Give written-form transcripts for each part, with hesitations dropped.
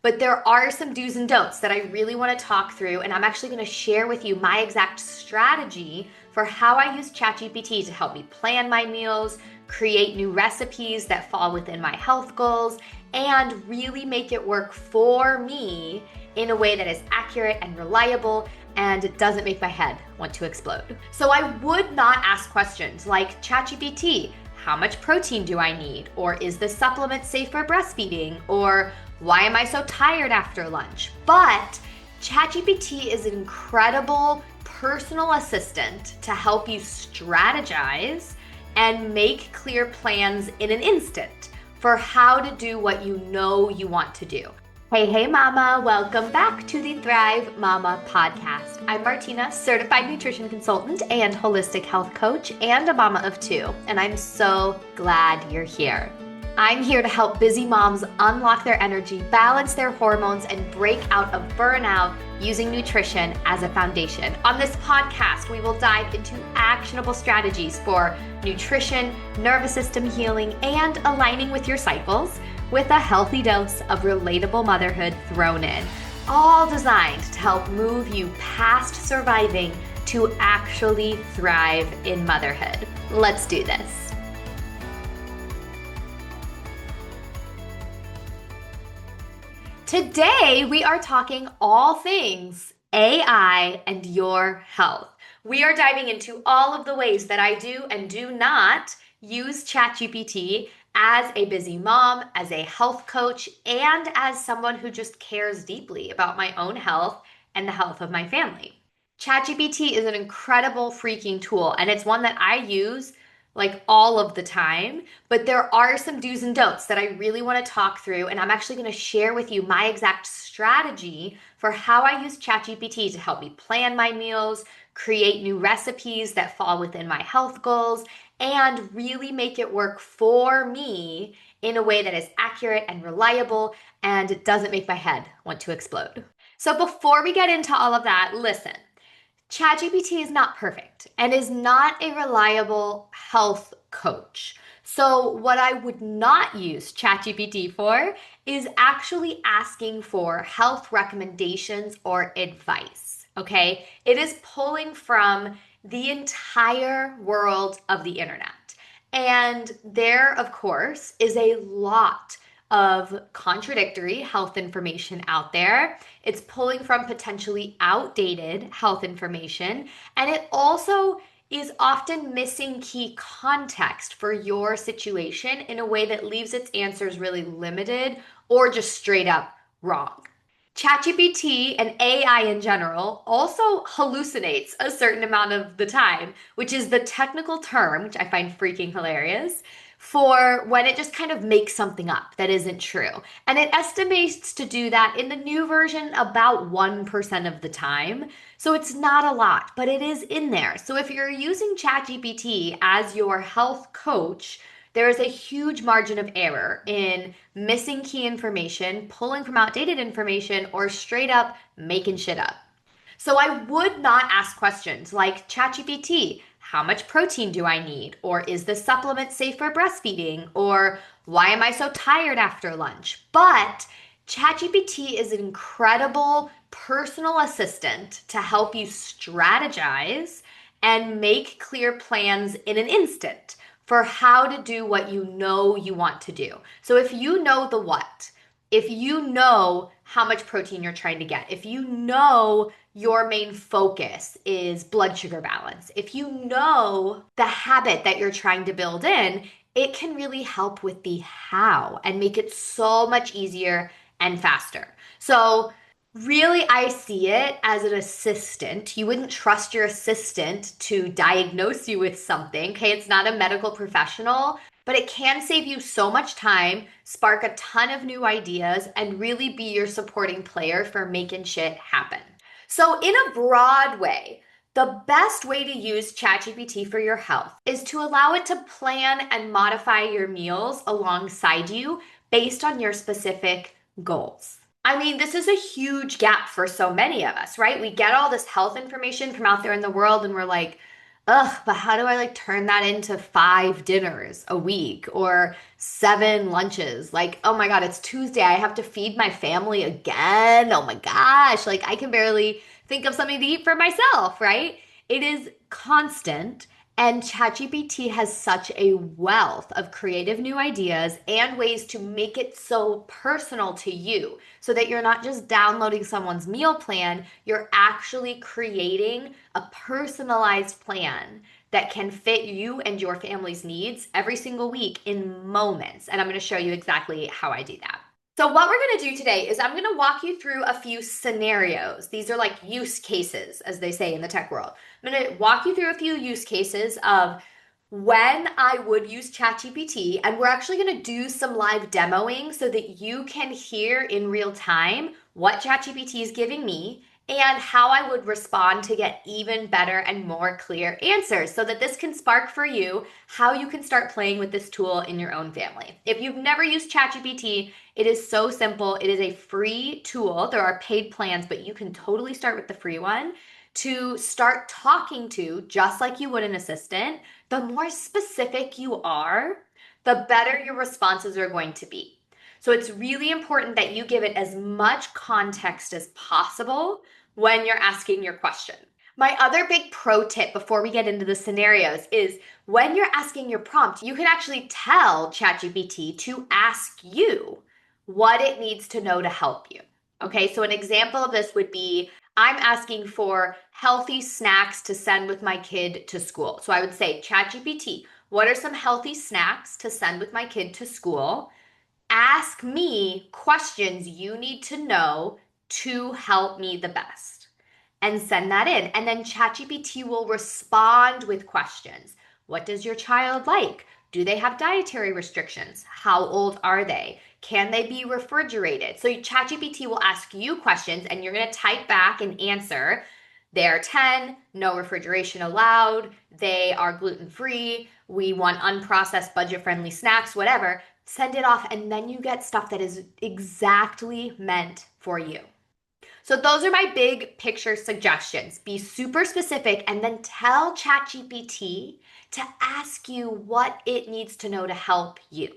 But there are some do's and don'ts that I really want to talk through, and I'm actually going to share with you my exact strategy for how I use ChatGPT to help me plan my meals, create new recipes that fall within my health goals, and really make it work for me in a way that is accurate and reliable and it doesn't make my head want to explode. So I would not ask questions like, ChatGPT, how much protein do I need? Or is this supplement safe for breastfeeding? Or why am I so tired after lunch? But ChatGPT is an incredible personal assistant to help you strategize and make clear plans in an instant for how to do what you know you want to do. Hey, mama, welcome back to the Thrive Mama podcast. I'm Martina, certified nutrition consultant and holistic health coach, and a mama of two, and I'm so glad you're here. I'm here to help busy moms unlock their energy, balance their hormones, and break out of burnout using nutrition as a foundation. On this podcast, we will dive into actionable strategies for nutrition, nervous system healing, and aligning with your cycles, with a healthy dose of relatable motherhood thrown in, all designed to help move you past surviving to actually thrive in motherhood. Let's do this. Today, we are talking all things AI and your health. We are diving into all of the ways that I do and do not use ChatGPT as a busy mom, as a health coach, and as someone who just cares deeply about my own health and the health of my family. ChatGPT is an incredible freaking tool, and it's one that I use like all of the time, but there are some do's and don'ts that I really want to talk through, and I'm actually going to share with you my exact strategy for how I use ChatGPT to help me plan my meals, create new recipes that fall within my health goals, and really make it work for me in a way that is accurate and reliable and it doesn't make my head want to explode. So before we get into all of that, listen, ChatGPT is not perfect and is not a reliable health coach. So what I would not use ChatGPT for is actually asking for health recommendations or advice, okay? It is pulling from the entire world of the internet. And there, of course, is a lot of contradictory health information out there. It's pulling from potentially outdated health information, and it also is often missing key context for your situation in a way that leaves its answers really limited or just straight up wrong. ChatGPT and AI in general also hallucinates a certain amount of the time, which is the technical term, which I find freaking hilarious, for when it just kind of makes something up that isn't true. And it estimates to do that in the new version about 1% of the time. So it's not a lot, but it is in there. So if you're using ChatGPT as your health coach, there is a huge margin of error in missing key information, pulling from outdated information, or straight up making shit up. So I would not ask questions like, ChatGPT, how much protein do I need? Or is this supplement safe for breastfeeding? Or why am I so tired after lunch? But ChatGPT is an incredible personal assistant to help you strategize and make clear plans in an instant for how to do what you know you want to do. So if you know the what, if you know how much protein you're trying to get, if you know your main focus is blood sugar balance, if you know the habit that you're trying to build in, it can really help with the how and make it so much easier and faster. So really, I see it as an assistant. You wouldn't trust your assistant to diagnose you with something, okay? It's not a medical professional, but it can save you so much time, spark a ton of new ideas, and really be your supporting player for making shit happen. So in a broad way, the best way to use ChatGPT for your health is to allow it to plan and modify your meals alongside you based on your specific goals. I mean, this is a huge gap for so many of us, right? We get all this health information from out there in the world and we're like, Ugh, but how do I like turn that into 5 dinners a week or 7 lunches? Like, oh my God, it's Tuesday. I have to feed my family again. Oh my gosh. Like, I can barely think of something to eat for myself, right? It is constant. And ChatGPT has such a wealth of creative new ideas and ways to make it so personal to you so that you're not just downloading someone's meal plan, you're actually creating a personalized plan that can fit you and your family's needs every single week in moments. And I'm going to show you exactly how I do that. So, what we're going to do today is I'm going to walk you through a few scenarios. These are like use cases, as they say in the tech world. I'm going to walk you through a few use cases of when I would use ChatGPT, and we're actually going to do some live demoing so that you can hear in real time what ChatGPT is giving me and how I would respond to get even better and more clear answers so that this can spark for you how you can start playing with this tool in your own family. If you've never used ChatGPT, it is so simple. It is a free tool. There are paid plans, but you can totally start with the free one to start talking to, just like you would an assistant. The more specific you are, the better your responses are going to be. So it's really important that you give it as much context as possible when you're asking your question. My other big pro tip before we get into the scenarios is when you're asking your prompt, you can actually tell ChatGPT to ask you what it needs to know to help you. Okay, so an example of this would be I'm asking for healthy snacks to send with my kid to school. So I would say, ChatGPT, what are some healthy snacks to send with my kid to school? Ask me questions you need to know to help me the best and send that in. And then ChatGPT will respond with questions. What does your child like? Do they have dietary restrictions? How old are they? Can they be refrigerated? So ChatGPT will ask you questions and you're going to type back an answer. They're 10, no refrigeration allowed. They are gluten free. We want unprocessed, budget friendly snacks, whatever. Send it off, and then you get stuff that is exactly meant for you. So those are my big picture suggestions. Be super specific and then tell ChatGPT to ask you what it needs to know to help you.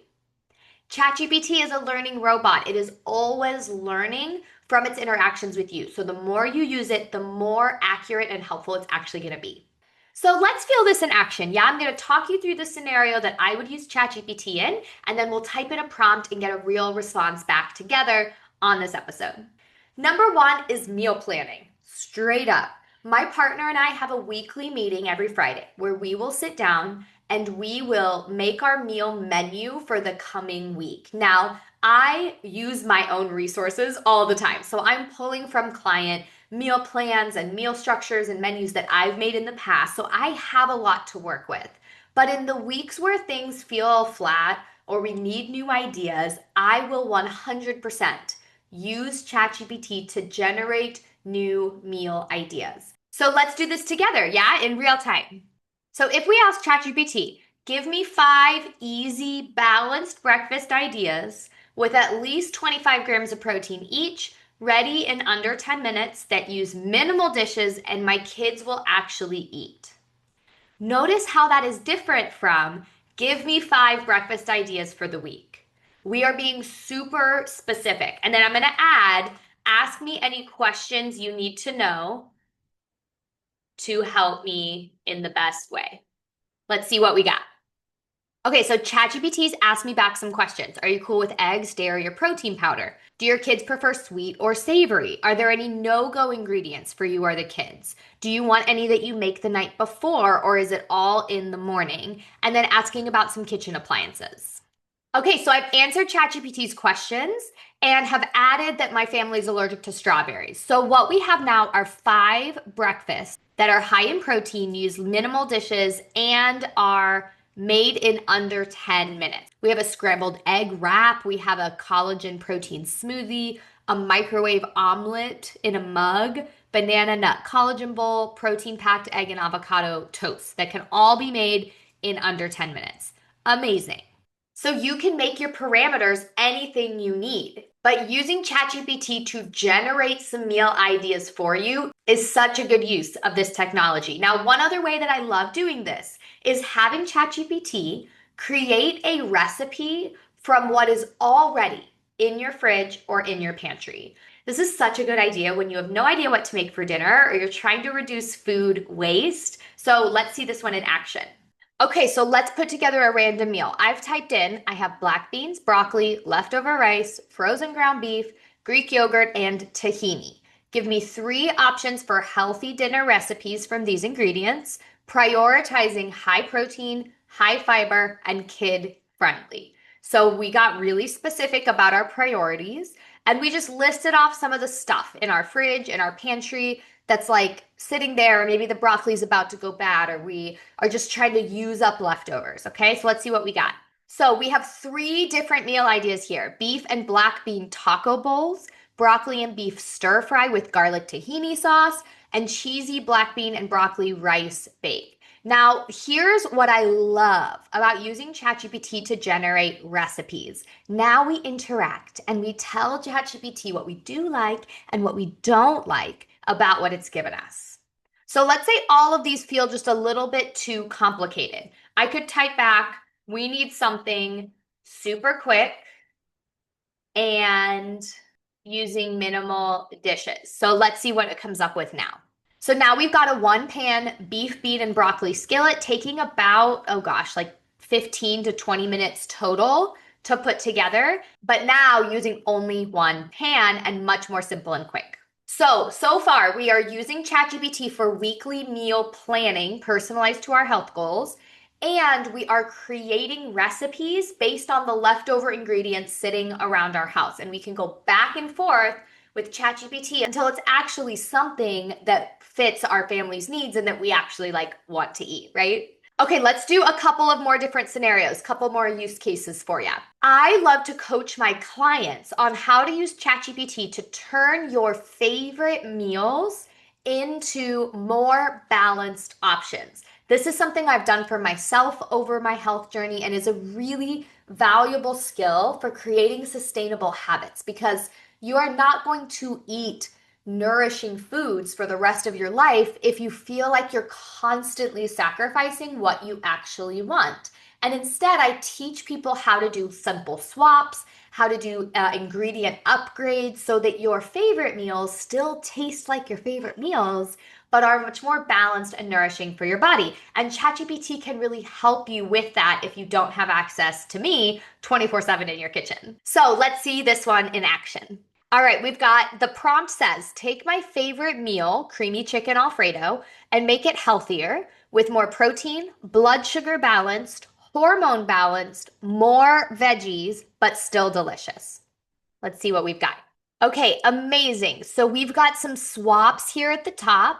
ChatGPT is a learning robot. It is always learning from its interactions with you. So the more you use it, the more accurate and helpful it's actually going to be. So let's feel this in action. Yeah, I'm going to talk you through the scenario that I would use ChatGPT in, and then we'll type in a prompt and get a real response back together on this episode. Number one is meal planning. Straight up. My partner and I have a weekly meeting every Friday where we will sit down and we will make our meal menu for the coming week. Now, I use my own resources all the time. So I'm pulling from client meal plans and meal structures and menus that I've made in the past. So I have a lot to work with. But in the weeks where things feel flat or we need new ideas, I will 100% use ChatGPT to generate new meal ideas. So let's do this together, yeah, in real time. So if we ask ChatGPT, give me 5 easy, balanced breakfast ideas with at least 25 grams of protein each, ready in under 10 minutes that use minimal dishes and my kids will actually eat. Notice how that is different from give me 5 breakfast ideas for the week. We are being super specific. And then I'm going to add ask me any questions you need to know to help me in the best way. Let's see what we got. Okay, so ChatGPT's asked me back some questions. Are you cool with eggs, dairy, or protein powder? Do your kids prefer sweet or savory? Are there any no-go ingredients for you or the kids? Do you want any that you make the night before, or is it all in the morning? And then asking about some kitchen appliances. Okay, so I've answered ChatGPT's questions and have added that my family is allergic to strawberries. So what we have now are 5 breakfasts that are high in protein, use minimal dishes, and are made in under 10 minutes. We have a scrambled egg wrap, we have a collagen protein smoothie, a microwave omelet in a mug, banana nut collagen bowl, protein packed egg and avocado toast that can all be made in under 10 minutes. Amazing. So you can make your parameters anything you need. But using ChatGPT to generate some meal ideas for you is such a good use of this technology. Now, one other way that I love doing this is having ChatGPT create a recipe from what is already in your fridge or in your pantry. This is such a good idea when you have no idea what to make for dinner or you're trying to reduce food waste. So let's see this one in action. Okay, so let's put together a random meal. I've typed in, I have black beans, broccoli, leftover rice, frozen ground beef, Greek yogurt, and tahini. Give me three options for healthy dinner recipes from these ingredients, prioritizing high protein, high fiber, and kid friendly. So we got really specific about our priorities and we just listed off some of the stuff in our fridge, in our pantry that's like sitting there, or maybe the broccoli's about to go bad, or we are just trying to use up leftovers. Okay, so let's see what we got. So we have three different meal ideas here: beef and black bean taco bowls, broccoli and beef stir fry with garlic tahini sauce, and cheesy black bean and broccoli rice bake. Now, here's what I love about using ChatGPT to generate recipes. Now we interact and we tell ChatGPT what we do like and what we don't like about what it's given us. So let's say all of these feel just a little bit too complicated. I could type back, we need something super quick and using minimal dishes. So let's see what it comes up with now. So now we've got a one pan beef, bean, and broccoli skillet taking about, oh gosh, like 15 to 20 minutes total to put together, but now using only one pan and much more simple and quick. So far we are using ChatGPT for weekly meal planning personalized to our health goals. And we are creating recipes based on the leftover ingredients sitting around our house. And we can go back and forth with ChatGPT until it's actually something that fits our family's needs and that we actually like want to eat, right? Okay, let's do a couple of more different scenarios, couple more use cases for you. I love to coach my clients on how to use ChatGPT to turn your favorite meals into more balanced options. This is something I've done for myself over my health journey and is a really valuable skill for creating sustainable habits because you are not going to eat nourishing foods for the rest of your life if you feel like you're constantly sacrificing what you actually want. And instead, I teach people how to do simple swaps, how to do ingredient upgrades so that your favorite meals still taste like your favorite meals, but are much more balanced and nourishing for your body. And ChatGPT can really help you with that if you don't have access to me 24/7 in your kitchen. So let's see this one in action. All right, we've got the prompt says, take my favorite meal, creamy chicken Alfredo, and make it healthier with more protein, blood sugar balanced, hormone balanced, more veggies, but still delicious. Let's see what we've got. Okay, amazing. So we've got some swaps here at the top.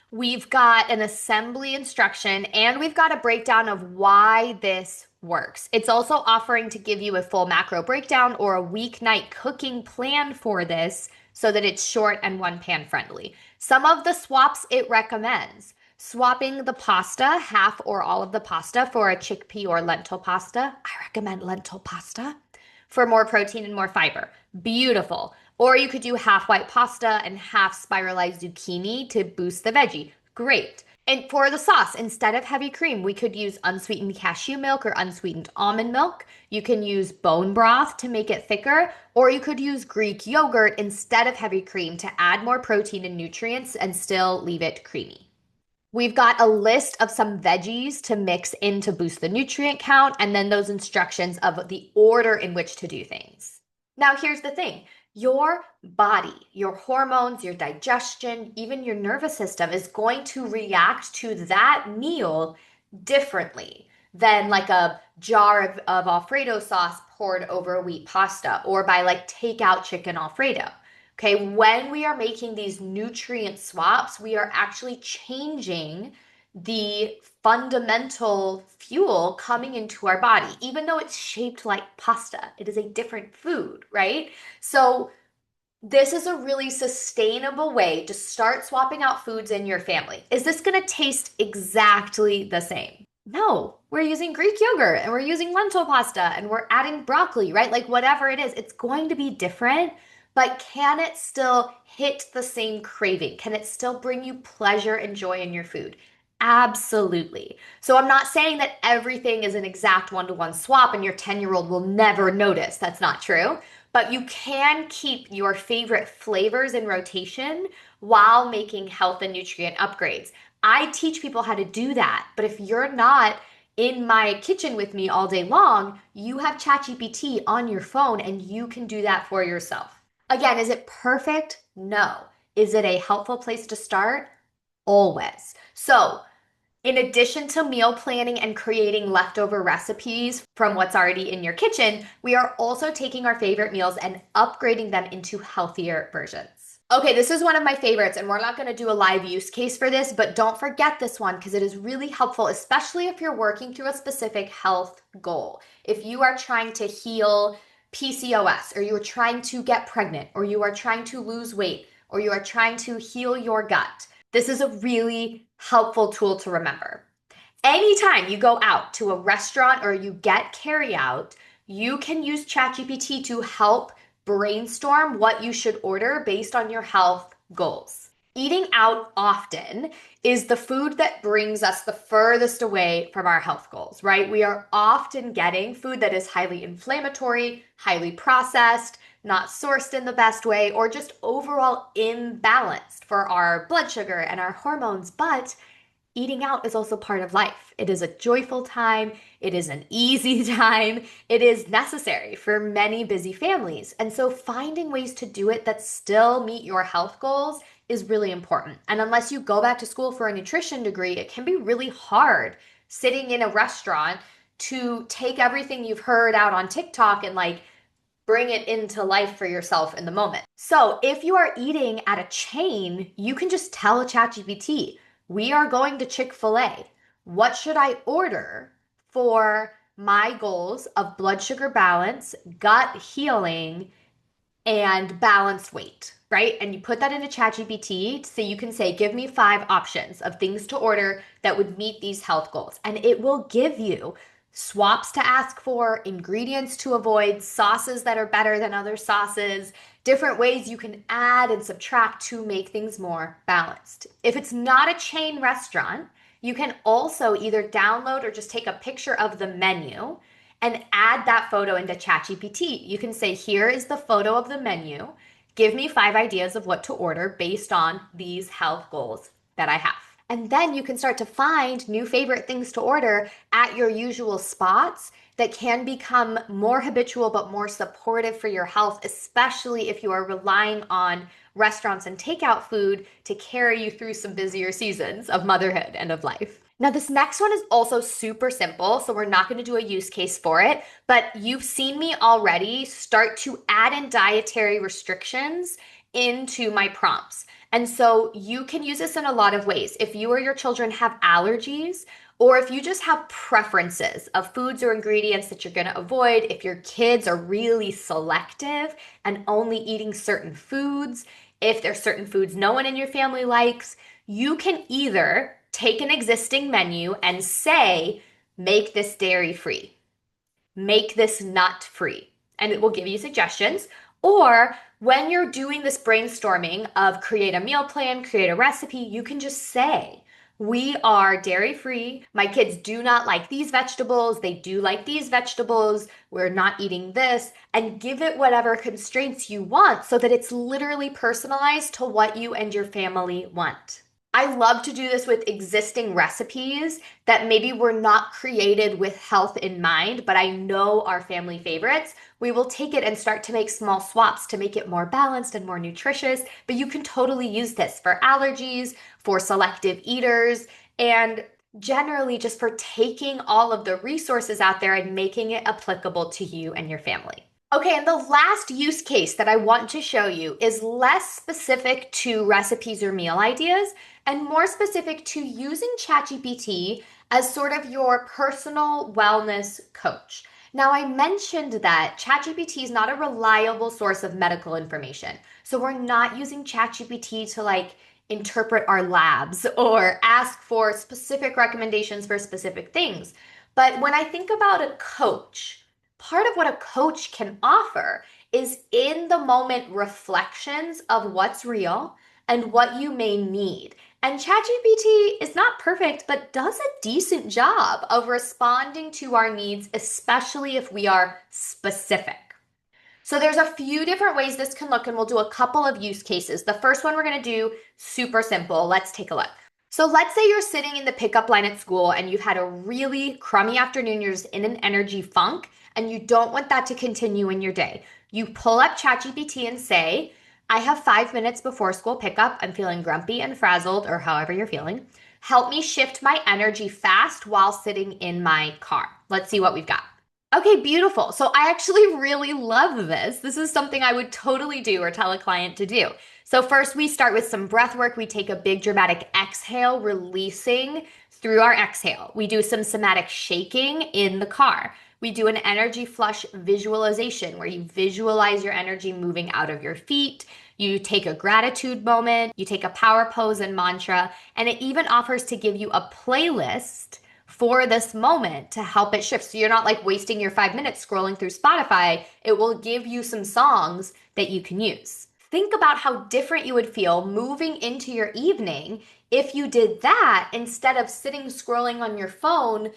We've got an assembly instruction, and we've got a breakdown of why this works. It's also offering to give you a full macro breakdown or a weeknight cooking plan for this so that it's short and one pan friendly. Some of the swaps it recommends: swapping the pasta, half or all of the pasta, for a chickpea or lentil pasta. I recommend lentil pasta for more protein and more fiber. Beautiful. Or you could do half white pasta and half spiralized zucchini to boost the veggie. Great. And for the sauce, instead of heavy cream, we could use unsweetened cashew milk or unsweetened almond milk. You can use bone broth to make it thicker, or you could use Greek yogurt instead of heavy cream to add more protein and nutrients and still leave it creamy. We've got a list of some veggies to mix in to boost the nutrient count, and then those instructions of the order in which to do things. Now, here's the thing. Your body, your hormones, your digestion, even your nervous system is going to react to that meal differently than like a jar of Alfredo sauce poured over wheat pasta or by like takeout chicken Alfredo. Okay, when we are making these nutrient swaps, we are actually changing the fundamental fuel coming into our body, even though it's shaped like pasta. It is a different food, right? So this is a really sustainable way to start swapping out foods in your family. Is this going to taste exactly the same? No, we're using Greek yogurt and we're using lentil pasta and we're adding broccoli, right? Like whatever it is, it's going to be different, but can it still hit the same craving? Can it still bring you pleasure and joy in your food? Absolutely. So I'm not saying that everything is an exact one-to-one swap and your 10-year-old will never notice. That's not true. But you can keep your favorite flavors in rotation while making health and nutrient upgrades. I teach people how to do that. But if you're not in my kitchen with me all day long, you have ChatGPT on your phone and you can do that for yourself. Again, is it perfect? No. Is it a helpful place to start? Always. So, in addition to meal planning and creating leftover recipes from what's already in your kitchen, we are also taking our favorite meals and upgrading them into healthier versions. Okay, this is one of my favorites, and we're not going to do a live use case for this, but don't forget this one because it is really helpful, especially if you're working through a specific health goal. If you are trying to heal PCOS, or you are trying to get pregnant, or you are trying to lose weight, or you are trying to heal your gut, this is a really helpful tool to remember. Anytime you go out to a restaurant or you get carry out, you can use ChatGPT to help brainstorm what you should order based on your health goals. Eating out often is the food that brings us the furthest away from our health goals, right? We are often getting food that is highly inflammatory, highly processed, not sourced in the best way, or just overall imbalanced for our blood sugar and our hormones. But eating out is also part of life. It is a joyful time. It is an easy time. It is necessary for many busy families. And so finding ways to do it that still meet your health goals is really important. And unless you go back to school for a nutrition degree, it can be really hard sitting in a restaurant to take everything you've heard out on TikTok and like bring it into life for yourself in the moment. So if you are eating at a chain, you can just tell a ChatGPT, we are going to Chick-fil-A. What should I order for my goals of blood sugar balance, gut healing, and balanced weight, right? And you put that into ChatGPT so you can say, give me 5 options of things to order that would meet these health goals. And it will give you swaps to ask for, ingredients to avoid, sauces that are better than other sauces, different ways you can add and subtract to make things more balanced. If it's not a chain restaurant, you can also either download or just take a picture of the menu and add that photo into ChatGPT. You can say, here is the photo of the menu. Give me 5 ideas of what to order based on these health goals that I have. And then you can start to find new favorite things to order at your usual spots that can become more habitual but more supportive for your health, especially if you are relying on restaurants and takeout food to carry you through some busier seasons of motherhood and of life. Now, this next one is also super simple, so we're not going to do a use case for it, but you've seen me already start to add in dietary restrictions into my prompts. And so you can use this in a lot of ways. If you or your children have allergies, or if you just have preferences of foods or ingredients that you're going to avoid, if your kids are really selective and only eating certain foods, if there's certain foods no one in your family likes, you can either take an existing menu and say, make this dairy free, make this nut free, and it will give you suggestions. Or when you're doing this brainstorming of create a meal plan, create a recipe, you can just say, we are dairy free. My kids do not like these vegetables. They do like these vegetables. We're not eating this, and give it whatever constraints you want so that it's literally personalized to what you and your family want. I love to do this with existing recipes that maybe were not created with health in mind, but I know are family favorites. We will take it and start to make small swaps to make it more balanced and more nutritious, but you can totally use this for allergies, for selective eaters, and generally just for taking all of the resources out there and making it applicable to you and your family. Okay, and the last use case that I want to show you is less specific to recipes or meal ideas and more specific to using ChatGPT as sort of your personal wellness coach. Now, I mentioned that ChatGPT is not a reliable source of medical information. So we're not using ChatGPT to like interpret our labs or ask for specific recommendations for specific things. But when I think about a coach, part of what a coach can offer is in the moment reflections of what's real and what you may need. And ChatGPT is not perfect, but does a decent job of responding to our needs, especially if we are specific. So there's a few different ways this can look, and we'll do a couple of use cases. The first one we're going to do, super simple. Let's take a look. So let's say you're sitting in the pickup line at school and you've had a really crummy afternoon, you're just in an energy funk, and you don't want that to continue in your day. You pull up ChatGPT and say, I have 5 minutes before school pickup. I'm feeling grumpy and frazzled, or however you're feeling. Help me shift my energy fast while sitting in my car. Let's see what we've got. Okay, beautiful. So I actually really love this. This is something I would totally do or tell a client to do. So first we start with some breath work. We take a big dramatic exhale, releasing through our exhale. We do some somatic shaking in the car. We do an energy flush visualization where you visualize your energy moving out of your feet. You take a gratitude moment, you take a power pose and mantra, and it even offers to give you a playlist for this moment to help it shift. So you're not like wasting your 5 minutes scrolling through Spotify. It will give you some songs that you can use. Think about how different you would feel moving into your evening if you did that instead of sitting scrolling on your phone,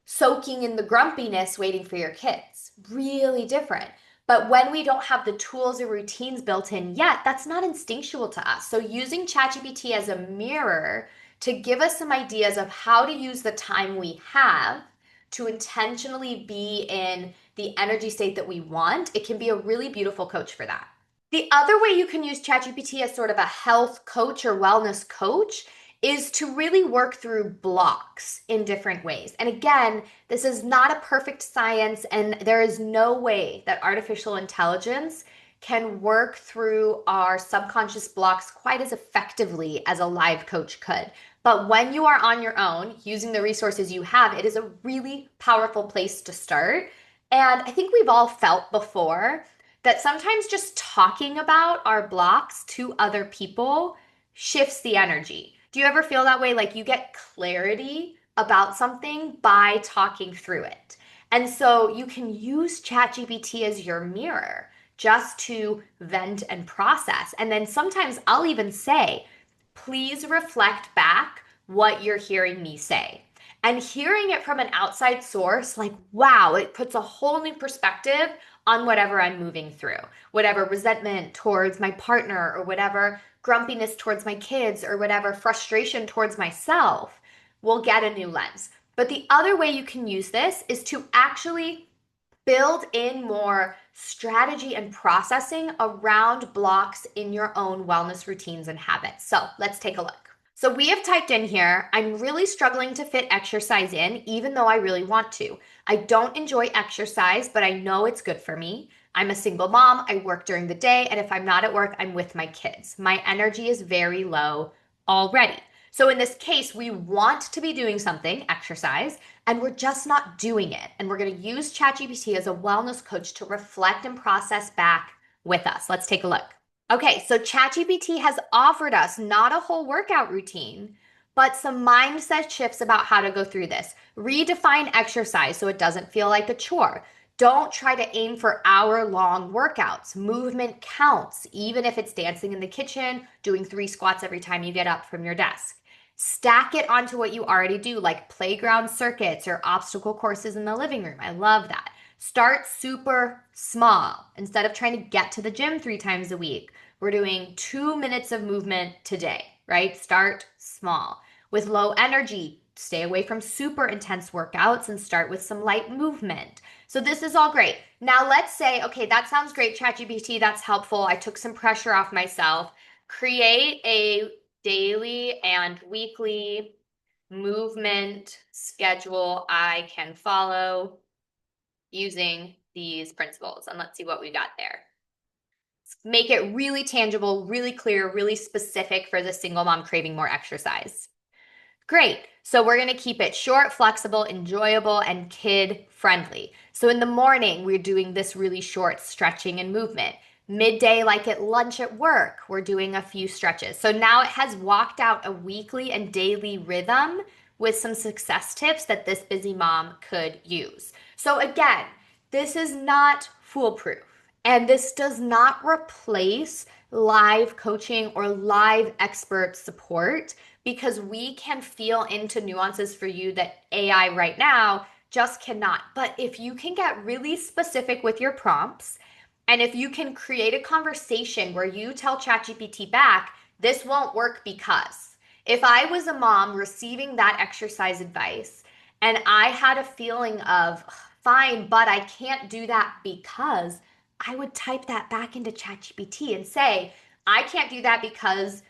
soaking in the grumpiness, waiting for your kids. Really different. But when we don't have the tools or routines built in yet, that's not instinctual to us. So using ChatGPT as a mirror to give us some ideas of how to use the time we have to intentionally be in the energy state that we want, it can be a really beautiful coach for that. The other way you can use ChatGPT as sort of a health coach or wellness coach is to really work through blocks in different ways. And again, this is not a perfect science, and there is no way that artificial intelligence can work through our subconscious blocks quite as effectively as a live coach could. But when you are on your own, using the resources you have, it is a really powerful place to start. And I think we've all felt before that sometimes just talking about our blocks to other people shifts the energy. Do you ever feel that way? Like you get clarity about something by talking through it. And so you can use ChatGPT as your mirror just to vent and process. And then sometimes I'll even say, please reflect back what you're hearing me say. And hearing it from an outside source, like, wow, it puts a whole new perspective on whatever I'm moving through, whatever resentment towards my partner, or whatever grumpiness towards my kids, or whatever frustration towards myself will get a new lens. But the other way you can use this is to actually build in more strategy and processing around blocks in your own wellness routines and habits. So let's take a look. So we have typed in here, I'm really struggling to fit exercise in, even though I really want to. I don't enjoy exercise, but I know it's good for me. I'm a single mom, I work during the day, and if I'm not at work, I'm with my kids. My energy is very low already. So in this case, we want to be doing something, exercise, and we're just not doing it. And we're going to use ChatGPT as a wellness coach to reflect and process back with us. Let's take a look. Okay, so ChatGPT has offered us not a whole workout routine, but some mindset shifts about how to go through this. Redefine exercise so it doesn't feel like a chore. Don't try to aim for hour-long workouts. Movement counts, even if it's dancing in the kitchen, doing 3 squats every time you get up from your desk. Stack it onto what you already do, like playground circuits or obstacle courses in the living room. I love that. Start super small. Instead of trying to get to the gym 3 times a week, we're doing 2 minutes of movement today, right? Start small. With low energy, stay away from super intense workouts and start with some light movement. So this is all great. Now let's say, okay, that sounds great, ChatGPT, that's helpful. I took some pressure off myself. Create a daily and weekly movement schedule I can follow using these principles. And let's see what we got there. Make it really tangible, really clear, really specific for the single mom craving more exercise. Great. So we're going to keep it short, flexible, enjoyable, and kid friendly. So in the morning, we're doing this really short stretching and movement. Midday, like at lunch at work, we're doing a few stretches. So now it has walked out a weekly and daily rhythm with some success tips that this busy mom could use. So again, this is not foolproof, and this does not replace live coaching or live expert support, because we can feel into nuances for you that AI right now just cannot. But if you can get really specific with your prompts, and if you can create a conversation where you tell ChatGPT back, this won't work because. If I was a mom receiving that exercise advice and I had a feeling of, fine, but I can't do that because, I would type that back into ChatGPT and say, I can't do that because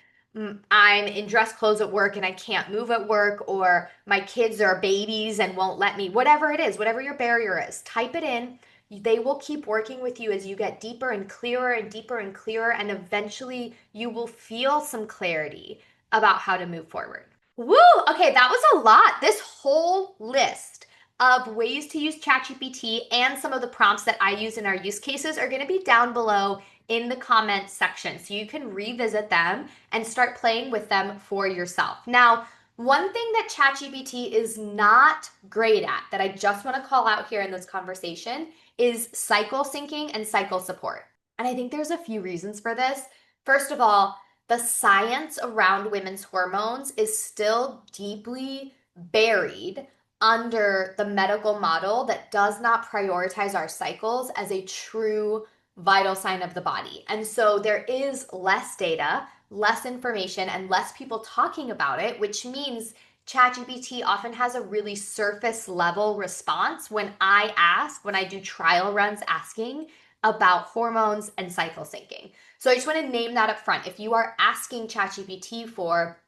I'm in dress clothes at work and I can't move at work, or my kids are babies and won't let me, whatever it is, whatever your barrier is, type it in. They will keep working with you as you get deeper and clearer and deeper and clearer, and eventually you will feel some clarity about how to move forward. Woo! Okay, that was a lot. This whole list of ways to use ChatGPT and some of the prompts that I use in our use cases are going to be down below in the comments section, so you can revisit them and start playing with them for yourself. Now, one thing that ChatGPT is not great at, that I just want to call out here in this conversation, is cycle syncing and cycle support. And I think there's a few reasons for this. First of all, the science around women's hormones is still deeply buried under the medical model that does not prioritize our cycles as a true vital sign of the body. And so there is less data, less information, and less people talking about it, which means ChatGPT often has a really surface level response when I do trial runs asking about hormones and cycle syncing. So I just want to name that up front. If you are asking ChatGPT for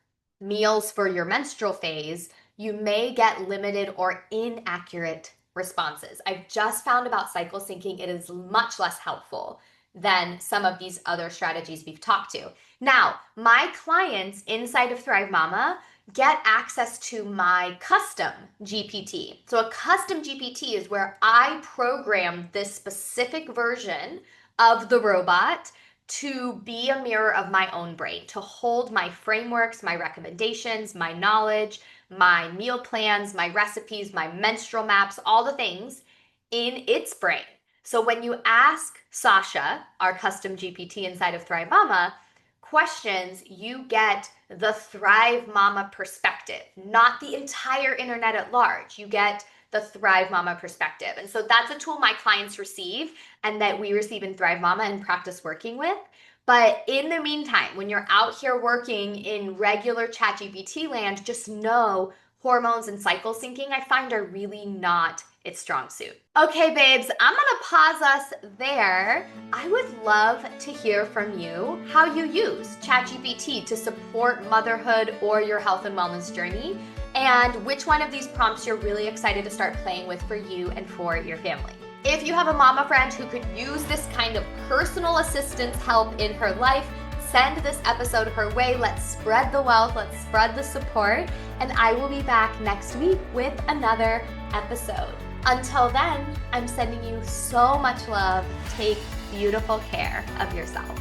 meals for your menstrual phase, you may get limited or inaccurate responses. I've just found about cycle syncing, it is much less helpful than some of these other strategies we've talked to. Now, my clients inside of Thrive Mama get access to my custom GPT. So a custom GPT is where I program this specific version of the robot to be a mirror of my own brain, to hold my frameworks, my recommendations, my knowledge, my meal plans, my recipes, my menstrual maps, all the things in its brain. So when you ask Sasha, our custom GPT inside of Thrive Mama, questions, you get the Thrive Mama perspective, not the entire internet at large. You get the Thrive Mama perspective. And so that's a tool my clients receive and that we receive in Thrive Mama and practice working with. But in the meantime, when you're out here working in regular ChatGPT land, just know hormones and cycle syncing, I find, are really not its strong suit. Okay, babes, I'm gonna pause us there. I would love to hear from you how you use ChatGPT to support motherhood or your health and wellness journey, and which one of these prompts you're really excited to start playing with for you and for your family. If you have a mama friend who could use this kind of personal assistance help in her life, send this episode her way. Let's spread the wealth, let's spread the support, and I will be back next week with another episode. Until then, I'm sending you so much love. Take beautiful care of yourself.